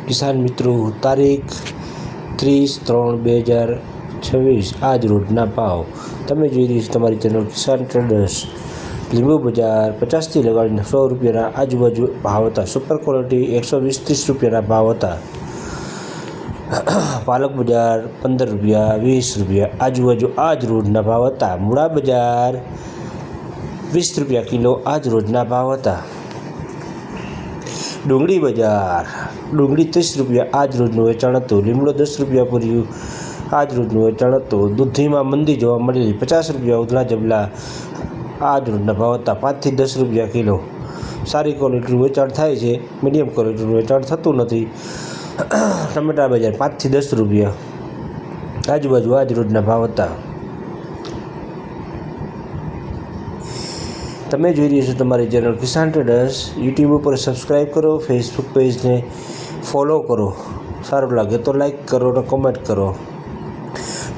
કિસાન મિત્રો, તારીખ 30/3/2026 આજ રોજના ભાવ તમે જોઈ રહી છો તમારી ચેનલ કિસાન ટ્રેડર્સ। લીંબુ બજાર 50થી લગાડીને 100 રૂપિયાના આજુબાજુ ભાવ હતા। સુપર ક્વોલિટી 120-30 રૂપિયાના ભાવ હતા। પાલક બજાર 15 રૂપિયા 20 રૂપિયા આજુબાજુ આજ રોજના ભાવ હતા। મૂળા બજાર 20 રૂપિયા કિલો આજ રોજના ભાવ હતા। ડુંગળી બજાર ડુંગળી 30 રૂપિયા આજ રોજનું વેચાણ હતું। લીમડો 10 રૂપિયા પૂર્યું આજ રોજનું વેચાણ હતું। દૂધીમાં મંદી જોવા મળેલી 50 રૂપિયા ઉધળા જબલા આજ રોજના ભાવ હતા। 5થી 10 રૂપિયા કિલો સારી ક્વોલિટીનું વેચાણ થાય છે, મીડિયમ ક્વોલિટીનું વેચાણ થતું નથી। ટમેટા બજાર 5થી 10 રૂપિયા આજુબાજુ આજ રોજના ભાવ હતા। તમે જોઈ રહ્યા છો તમારી ચેનલ કિસાન ટ્રેડર્સ। યુટ્યુબ ઉપર સબસ્ક્રાઈબ કરો, ફેસબુક પેજને ફોલો કરો, સારું લાગે તો લાઈક કરો અને કોમેન્ટ કરો।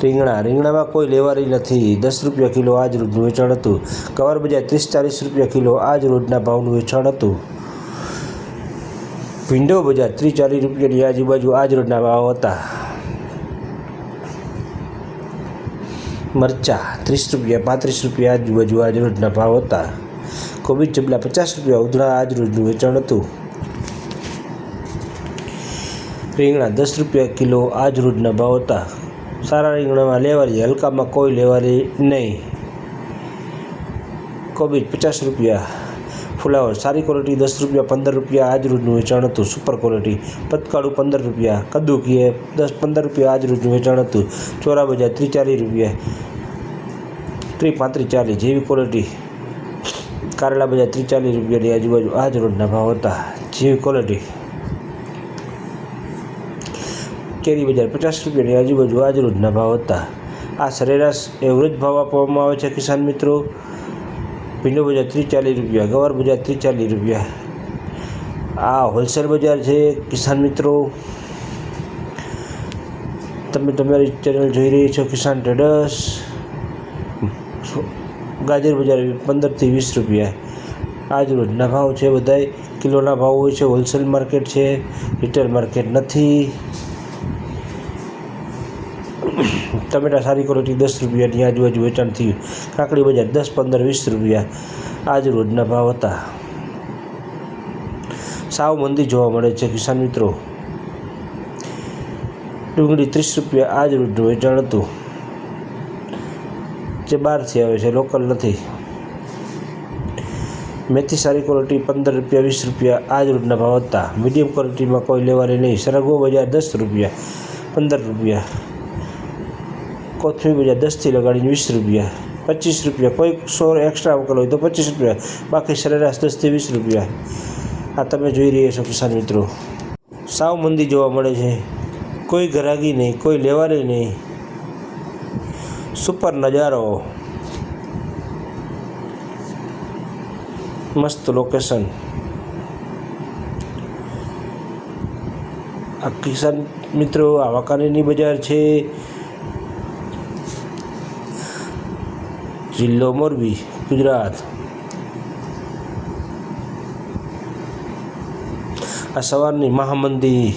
રીંગણામાં કોઈ લેવારી નથી, 10 રૂપિયા કિલો આજ રોજનું વેચાણ હતું। કવર બજાર 30-40 રૂપિયા કિલો આજ રોજના ભાવનું વેચાણ હતું। ભીંડો બજાર 30-40 રૂપિયાની આજુબાજુ આજ રોજના ભાવ હતા। મરચા 30 રૂપિયા 35 રૂપિયા આજુબાજુ આજ રોજના ભાવ હતા। કોબીજ જબલા 50 રૂપિયા ઉધળા આજ રોજનું વેચાણ હતું। રીંગણા 10 રૂપિયા કિલો આજ રોજના ભાવ હતા। સારા રીંગણામાં લેવારી, હલકામાં કોઈ લેવારી નહીં। કોબીજ 50 રૂપિયા, ફુલાવર સારી ક્વોલિટી 10 રૂપિયા 15 રૂપિયા આજ રોજનું વેચાણ હતું। સુપર ક્વોલિટી પતકાળું 15 રૂપિયા, કદ્દુકીએ 10-15 રૂપિયા આજ રોજનું વેચાણ હતું। ચોરા બજાર 30-40 રૂપિયા, 35-40 જેવી ક્વોલિટી। કારેલા બજાર 30-40 રૂપિયાની આજુબાજુ આજ રોજના ભાવ હતા જેવી ક્વોલિટી। કેરી બજાર 50 રૂપિયાની આજુબાજુ આજ રોજના ભાવ હતા। આ સરેરાશ એવરેજ ભાવ આપવામાં આવે છે કિસાન મિત્રો। ભીંડો બજાર 30-40 રૂપિયા, ગવાર બજાર 30-40 રૂપિયા। આ હોલસેલ બજાર છે કિસાન મિત્રો। તમે તમારી ચેનલ જોઈ રહી છો કિસાન ટ્રેડર્સ। ગાજર બજાર 15થી 20 રૂપિયા આજ રોજના ભાવ છે। બધાય કિલોના ભાવ હોય છે, હોલસેલ માર્કેટ છે, રિટેલ માર્કેટ નથી। ટમેટા સારી ક્વોલિટી 10 રૂપિયાની આજુબાજુ વેચાણ થયું। કાકડી બજાર 10, 15, 20 રૂપિયા આજ રોજના ભાવ હતા। સાવ મંદી જોવા મળે છે કિસાન મિત્રો। ડુંગળી 30 રૂપિયા આજ રોજનું વેચાણ હતું, જે બહારથી આવે છે, લોકલ નથી। મેથી સારી ક્વોલિટી 15 રૂપિયા 20 રૂપિયા આજ રોજના ભાવ હતા। મીડિયમ ક્વોલિટીમાં કોઈ લેવારી નહીં। સરગવો બજાર 10 રૂપિયા 15 રૂપિયા। કોથમીર બજાર 10થી લગાડીને 20 રૂપિયા 25 રૂપિયા। કોઈ 100 એક્સ્ટ્રા વકલ હોય તો 25 રૂપિયા, બાકી સરેરાશ 10થી 20 રૂપિયા। આ તમે જોઈ રહ્યા છો કિસાન મિત્રો। સાવ મંદી જોવા મળે છે, કોઈ ઘરાગી નહીં, કોઈ લેવારી નહીં। સુપર નજારો, મસ્ત લોકેશન। આ કિસાન મિત્રો આ વાંકાનેરની બજાર છે, જિલ્લો મોરબી, ગુજરાત। આ સવારની મહામંદી